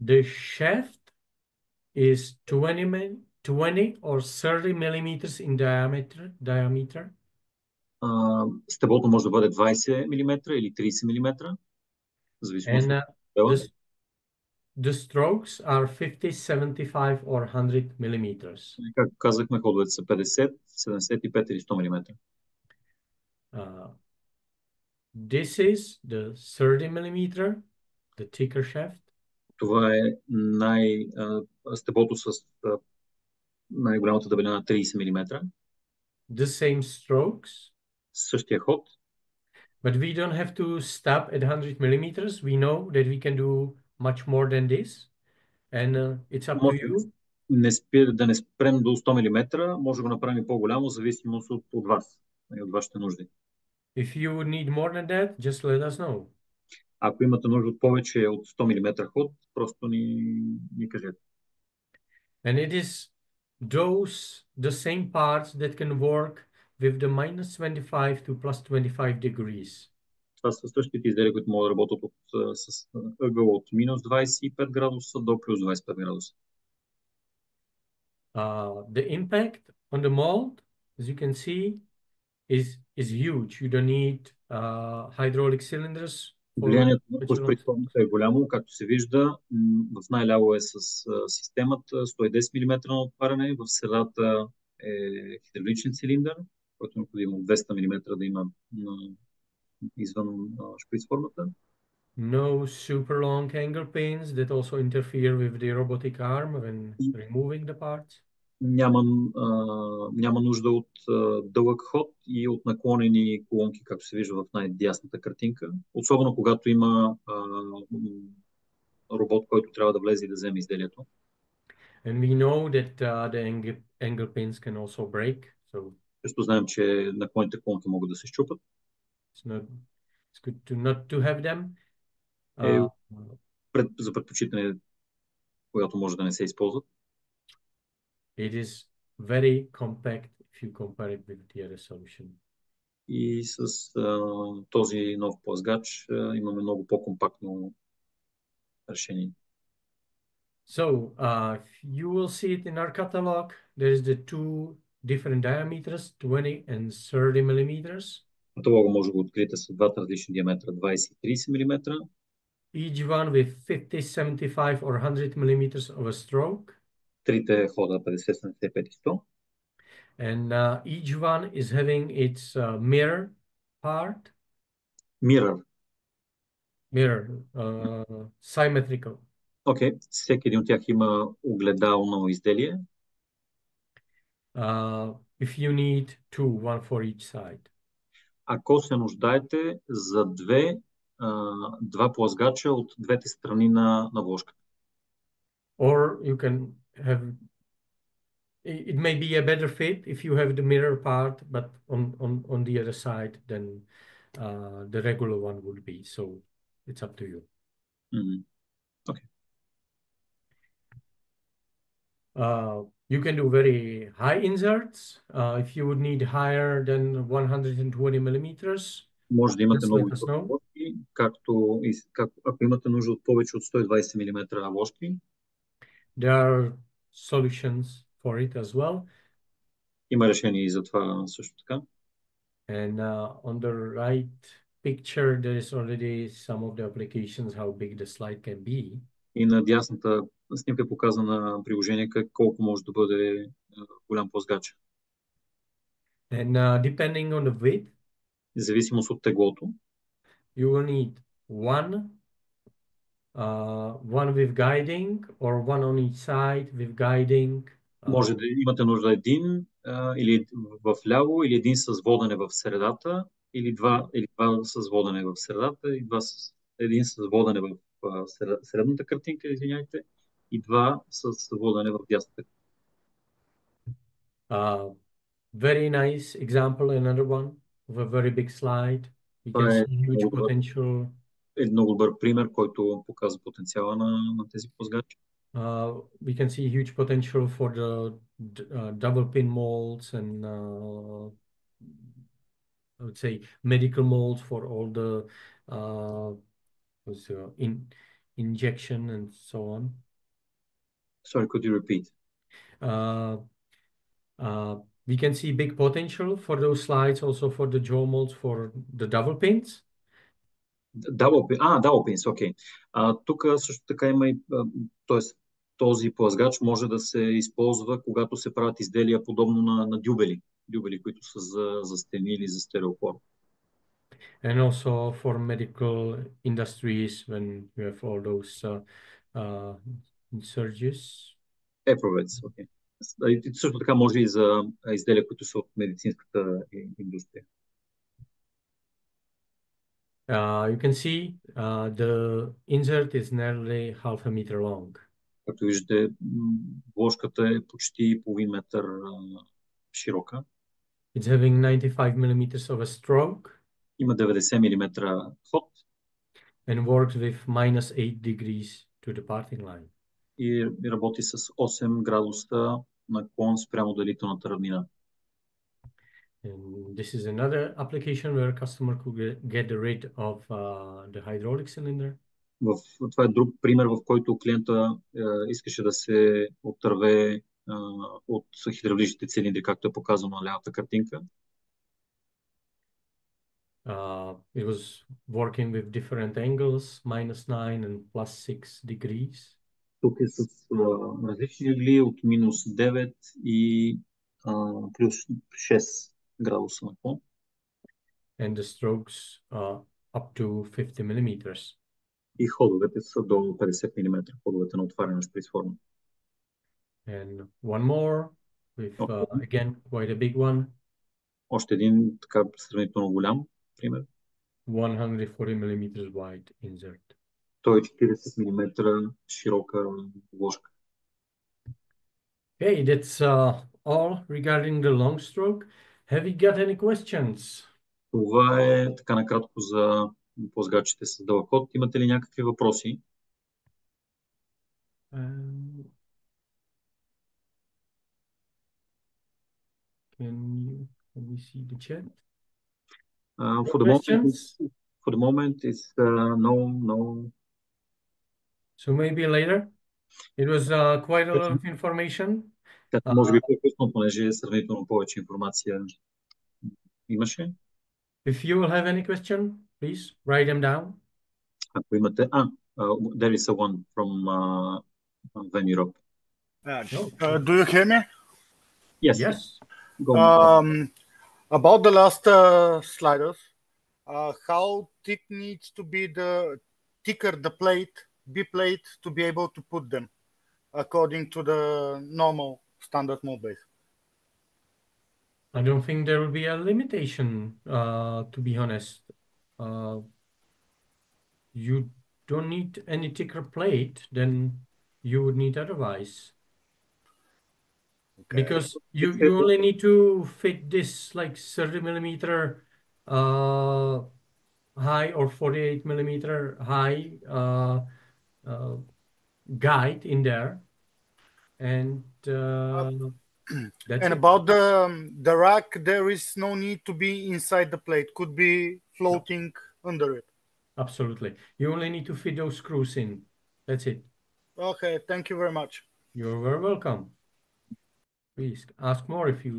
The shaft is 20 or 30 millimeters in diameter. Стеблото може да бъде 20 мм или 30 мм. зависимост And от модела. the strokes are 50, 75 or 100 millimeters. Както казахме, ходовете са 50, 75 или 100 мм. This is the 30 millimeter, the thicker shaft. Това е стеблото с най-голямата дебелина на 30 мм. The same strokes, Същия ход, but we don't have to stop at 100 millimeters. We know that we can do much more than this, and it's up to може you. да не спрем до 100 мм, може да го направим и по-голямо, в зависимост от вас и от вашите нужди. If you need more than that, just let us know. Ако имате нужда от повече от 100 мм ход, просто ни кажете. And it is the same parts that can work with the minus 25 to plus 25 degrees. Това са същите изделия, които могат да работят с ъгъл от минус 25 градуса до плюс 25 градуса. The impact on the mold, as you can see, is huge. You don't need hydraulic cylinders. Влиянието върху предформата е голямо, както се вижда. В най-ляво е с системата 110 мм на отваряне, в средата е хидравличен цилиндър, който е необходимо 200 мм да има извън шприц формата. No super long angle pins that also interfere with the robotic arm when removing the parts. Няма нужда от дълъг ход и от наклонени колонки, както се вижда в най-дясната картинка. Особено когато има робот, който трябва да влезе и да вземе изделието. And we know that the angle pins can also break. So Също знаем, че наклонните колонки могат да се счупат. it's good to not to have them. За предпочитане, когато може да не се използват. It is very compact if you compare it with the other solution. И с този нов плъзгач имаме много по-компактно решение. So you will see it in our catalog. There is the two different diameters, 20 and 30 millimeters. Каталога може да го откриете с двата различни диаметра, 20 и 30 мм. Each one with 50, 75 or 100 millimeters of a stroke. Трите хода 50, 75 и 100. And each one is having its mirror part. Mirror. Symmetrical. Окей, всеки един от тях има огледално изделие. If you need two, one for each side. Ако се нуждаете за два плъзгача от двете страни на вложката. Or you can have, it may be a better fit if you have the mirror part, but on the other side than the regular one would be. So it's up to you. Okay. You can do very high inserts. If you would need higher than 120 millimeters, може да имате много високи вложки, ако имате нужда от повече от 120 мм вложки. There are solutions for it as well. Има решение и за това също така. And on the right picture, there is already some of the applications, how big the slide can be. И на дясната снимка е показана приложение колко може да бъде голям плъзгач. And depending on the width, в зависимост от теглото, you will need one with guiding or one on each side with guiding. Може да имате нужда един или в ляво, или един с водене в средата, или два с водене в средата, един с водене в средната картинка, извиняйте, и два с водене в дясната. Very nice example, another one of a very big slide. You can see huge potential. Един много добър пример, който показва потенциала на тези плъзгачи. We can see huge potential for the double pin molds and I would say medical molds for all the injection and so on. Sorry, could you repeat? We can see big potential for those slides, also for the jaw molds for the double pins. Double pins, окей. Тук също така има и, т.е. този плъзгач може да се използва, когато се правят изделия подобно на дюбели, които са за стени или за стереопор. And also for medical industries when you have all those surgeries. Епровец, окей. Също така може и за изделия, които са от медицинската индустрия. You can see the insert is nearly half a meter long. Както виждате, вложката е почти половин метър широка. It's having 95 millimeters of a stroke. Има 90 мм ход. And works with -8 degrees to the parting line. И работи с 8 градуса наклон спрямо делителната равнина. And this is another application where a customer could get rid of the hydraulic cylinder. Това е друг пример, в който клиента искаше да се отърве от хидравличните цилиндри, както е показано на лявата картинка. It was working with different angles, -9 and +6 degrees. Тук е с различни ъгли от -9 и плюс 6 градуса наклон. And the strokes up to 50 millimeters. И ходовете са до 50 мм, ходовете на отваряне с присформа. And one more with again quite a big one. Още един така сравнително голям пример. 140 millimeters wide insert. Той е 40 мм широка вложка. Okay, that's all regarding the long stroke. Have you got any questions? Това е така накратко за плъзгачите с дълъг ход. Имате ли някакви въпроси? Can we see the chat? For the moment, it's no. So maybe later. It was quite a lot of information. Може би по-късно, понеже е сравнително повече информация имаше. If you will have any question, please write them down. Ако имате... there is a one from Van Europe. Do you hear me? Yes. Yes. Go on. About the last sliders, how thick needs to be thicker the B-plate to be able to put them according to the normal standard mold base? I don't think there will be a limitation, to be honest. You don't need any thicker plate than you would need otherwise. Okay. Because you only need to fit this like 30 millimeter high or 48 millimeter high guide in there. And that's and it. about the rack, there is no need to be inside the plate. Could be floating under it. Absolutely. You only need to fit those screws in. That's it. Okay, thank you very much. You're very welcome. Please ask more if you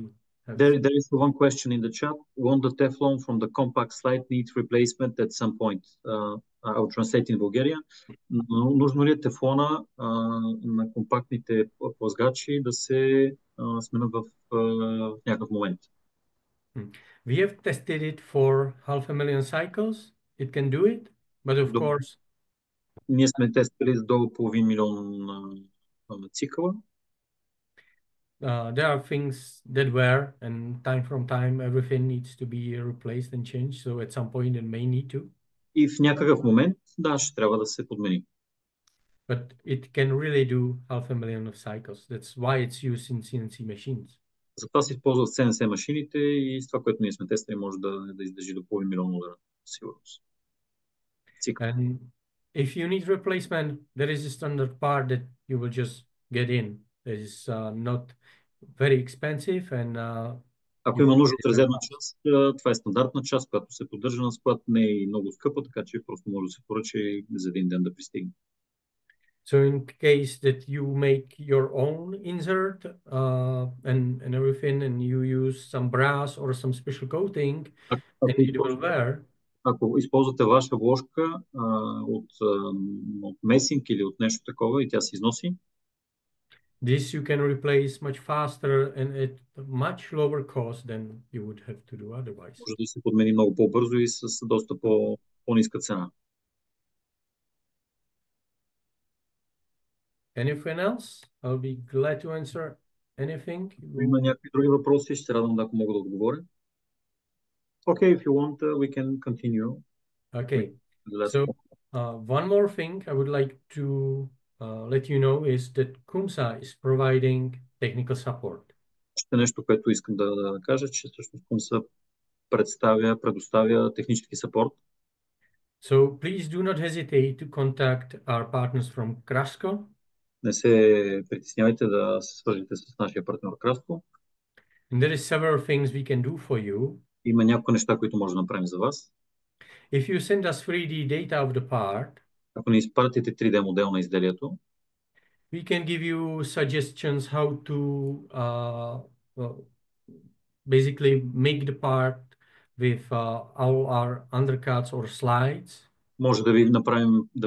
have. There is one question in the chat. Won't the Teflon from the compact slide need replacement at some point? I will translate in Bulgaria. Нужно ли е тефлона на компактните плъзгачи да се сменят в някакъв момент? We have tested it for 500,000 cycles. It can do it, but of course... Ние сме тестили до 500,000 цикъла. There are things that wear, and time from time everything needs to be replaced and changed. So at some point it may need to. И в някакъв момент, да, ще трябва да се подмени. But it can really do 500,000 of cycles. That's why it's used in CNC machines. Затова се използват CNC машините и с това, което ние сме тестили, може да издържи до 500,000 удара. Сигурност. And if you need replacement, there is a standard part that you will just get in. That is not very expensive and ако има нужда от резервна част, това е стандартна част, която се поддържа на склад, не е много скъпа, така че просто може да се поръча за един ден да пристигне. So in case that you make your own insert and everything, and you use some brass or some special coating, and it will wear, Ако използвате ваша вложка от месинг или от нещо такова и тя се износи, this you can replace much faster and at a much lower cost than you would have to do otherwise. може да се подмени много по-бързо и с доста по-ниска цена. Anything else? I'll be glad to answer anything. Има някакви други въпроси, ще се радвам ако мога да отговоря. Okay, if you want, we can continue. Okay. Let's So, go. one more thing I would like to let you know is that CUMSA is providing technical support. Още нещо, което искам да кажа, че всъщност CUMSA предоставя технически съпорт. So please do not hesitate to contact our partners from Krasko. Не се притеснявайте да се свържете с нашия партньор Краско. And there is several things we can do for you. Има някои неща, които може да направим за вас. If you send us 3D data of the part, Ако ни изпратите 3D модел на изделието, we can give you suggestions how to basically make the part with all our undercuts or slides. може да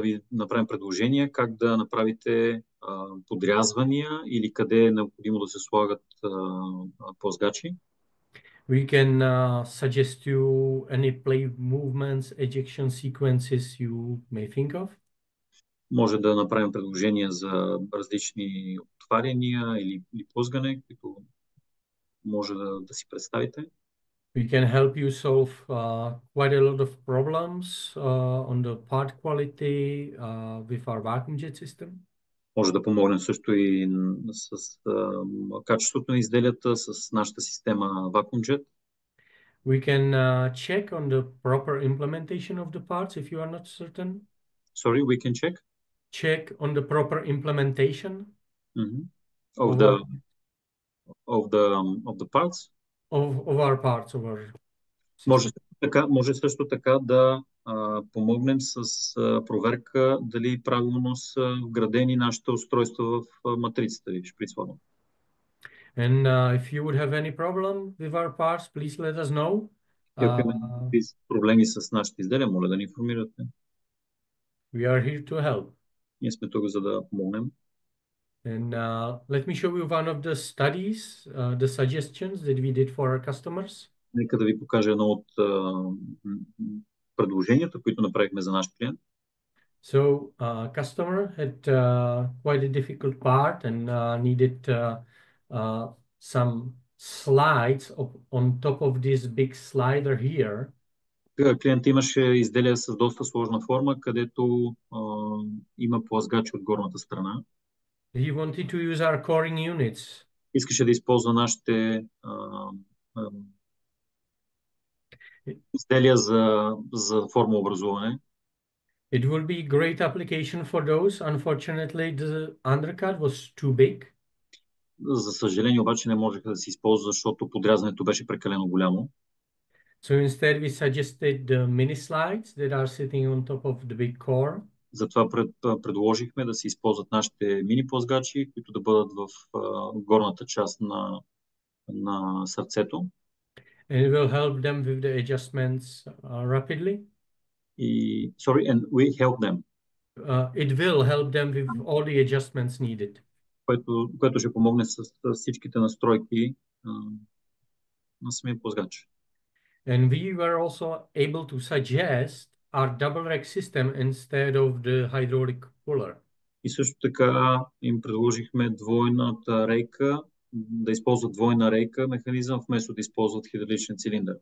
ви направим предложения как да направите подрязвания или къде е необходимо да се слагат плъзгачи. We can suggest you any play movements, ejection sequences you may think of. Може да направим предложения за различни отваряния или плъзгане, които може да си представите. We can help you solve quite a lot of problems on the part quality with our vacuum jet system. Може да помогнем също и с качеството на изделията с нашата система VacuumJet. We can check on the proper implementation of the parts if you are not certain. Sorry, we can check? Check on the proper implementation of the parts. Of our parts, of our Може също така да помогнем с проверка дали правилно са вградени нашите устройства в матрицата ви, шприцвана. And if you would have any problem with our parts, please let us know. Ако има проблеми с нашите изделия, моля да ни информирате. We are here to help. Ние сме тук, за да помогнем. And let me show you one of the studies, the suggestions that we did for our customers. Нека да ви покажа едно от предложенията, които направихме за наш клиент. So, customer had quite a difficult part and needed some slides on top of this big slider here. Клиент имаше изделие с доста сложна форма, където има плъзгач от горната страна. He wanted to use our coring units. Искаше да използва нашите изделия за формообразуване. It will be great application for those. Unfortunately, the undercut was too big. За съжаление обаче не можеха да се използва, защото подрязването беше прекалено голямо. So instead we suggested the mini slides that are sitting on top of the big core. Затова предложихме да се използват нашите мини плъзгачи, които да бъдат в горната част на сърцето. And it will help them with the adjustments rapidly. And we help them. It will help them with all the adjustments needed. Което ще помогне с всичките настройки на самия плъзгач. And we were also able to suggest our double rack system instead of the hydraulic puller. И също така им предложихме двойната рейка, да използват двойна рейка механизъм, вместо да използват хидравличен цилиндър.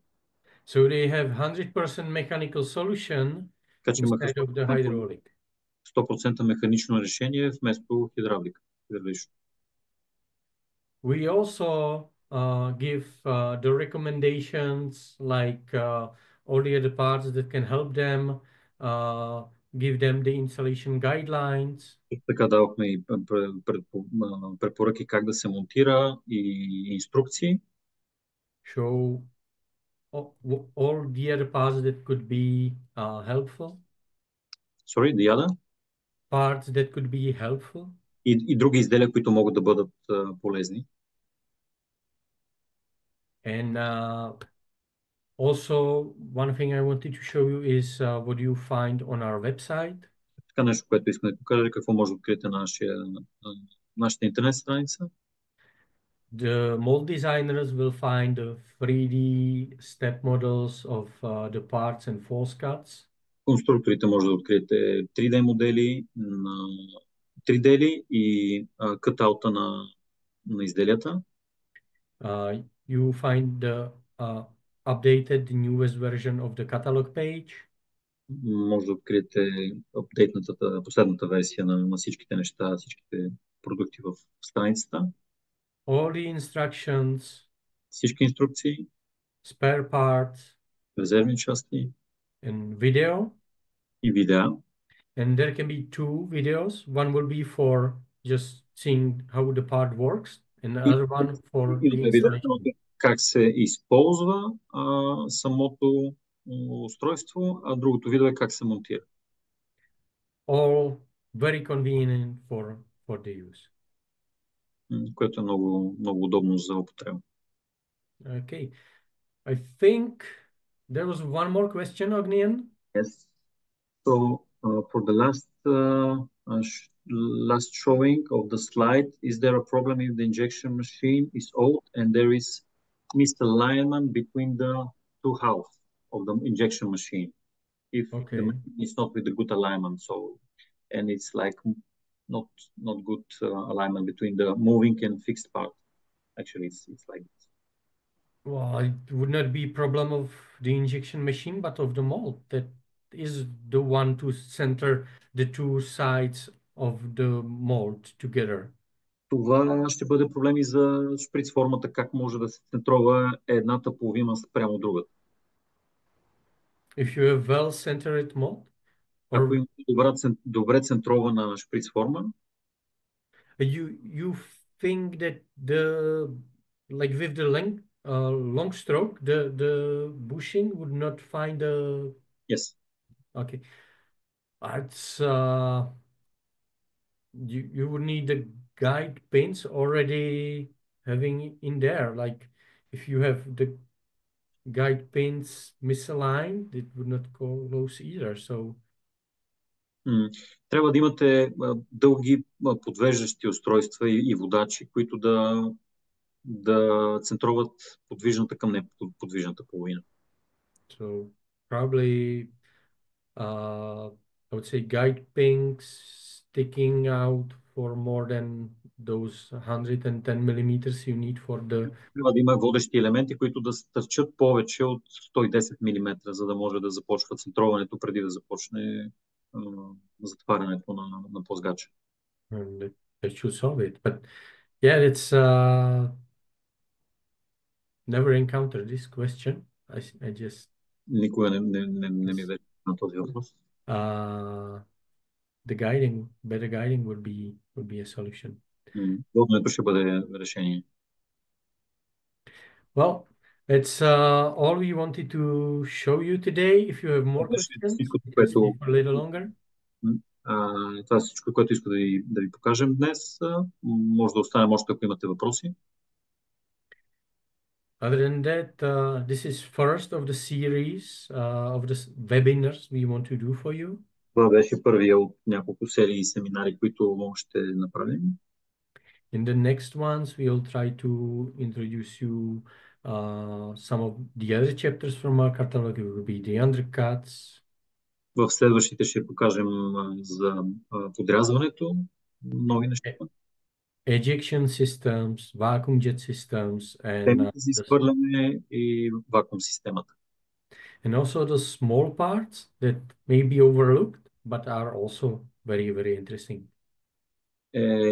So they have 100% mechanical solution instead of the hydraulic. 100% механично решение вместо хидравлично. We also give the recommendations like all the other parts that can help them, give them the installation guidelines. Така давахме и препоръки как да се монтира и инструкции. Show all the other parts that could be helpful. Sorry, the other? Parts that could be helpful. И други изделия, които могат да бъдат полезни. And Also, one thing I wanted to show you is what you find on our website. Така нещо, което искам да покажа, какво може да откриете на нашата интернет страница. The mold designers will find the 3D step models of the parts and false cuts. Конструкторите може да откриете 3D модели на 3D и катаута на изделията. You find the updated newest version of the catalog page. Може да откриете последната версия на всичките неща, всичките продукти в страницата. All the instructions, Всички инструкции, spare parts, резервни части and video. и видеа. And there can be two videos. One will be for just seeing how the part works, and the other one for the installation. Как се използва самото устройство, а другото видео е как се монтира. All very convenient for the use. Което е много, много удобно за употреба. Okay. I think there was one more question, Agnian. Yes. So for the last showing of the slide, is there a problem if the injection machine is old and there is misalignment between the two halves of the injection machine? If Okay. the machine is not with a good alignment, and it's like not good alignment between the moving and fixed part. Actually, it's like this. Well, it would not be problem of the injection machine, but of the mold that is the one to center the two sides of the mold together. Това ще бъде проблем и за шприц формата, как може да се центрова едната половина спрямо другата. If you have well-centered mold, Ако има добре центрована шприц форма, you think that like with the long stroke, the bushing would not find the... Yes. Okay. It's you would need the guide pins already having in there. Like if you have the guide pins misaligned, it would not close either. So трябва да имате дълги подвеждащи устройства и водачи, които да центроват подвижната към неподвижната половина. So probably I would say guide pins sticking out for more than those 110 millimeters you need for the... Трябва да има водещи елементи, които да стърчат повече от 110 мм, за да може да започва центроването преди да започне затварянето на плъзгача. That should solve it. But yeah, it's never encountered this question. I just... Никога не ми беше на този въпрос. The guiding, better guiding would be a solution. Воденето ще бъде решение. Well, it's all we wanted to show you today. If you have more questions, we can stay for a little longer. Това е всичко, което иска да ви покажем днес. Може да останем още, ако имате въпроси. Other than that, this is first of the series of the webinars we want to do for you. Това беше първия от няколко серии и семинари, които ще направим. In the next ones, we'll try to introduce you some of the other chapters from our catalog. It will be the undercuts. В следващите ще покажем за подрязването, нови неща. Ejection systems, vacuum jet systems, and за изхвърляне и вакуум системата. And also the small parts that may be overlooked, but are also very, very interesting.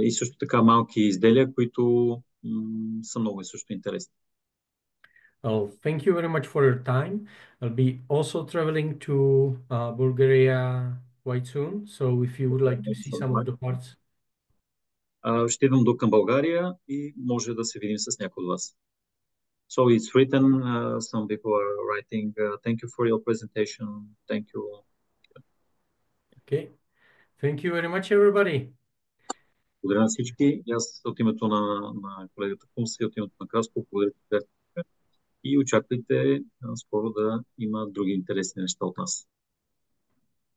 И също така малки изделия, които са много и също интересни. Well, thank you very much for your time. I'll be also traveling to Bulgaria quite soon. So if you would like to see some of the parts. Ще идвам към България и може да се видим с някой от вас. So it's written, some people are writing, thank you for your presentation. Thank you. Okay. Thank you very much, everybody. Благодаря на всички. Аз от името на колегата Кумс и от името на Краско, благодаря. и очаквайте скоро да има други интересни неща от нас.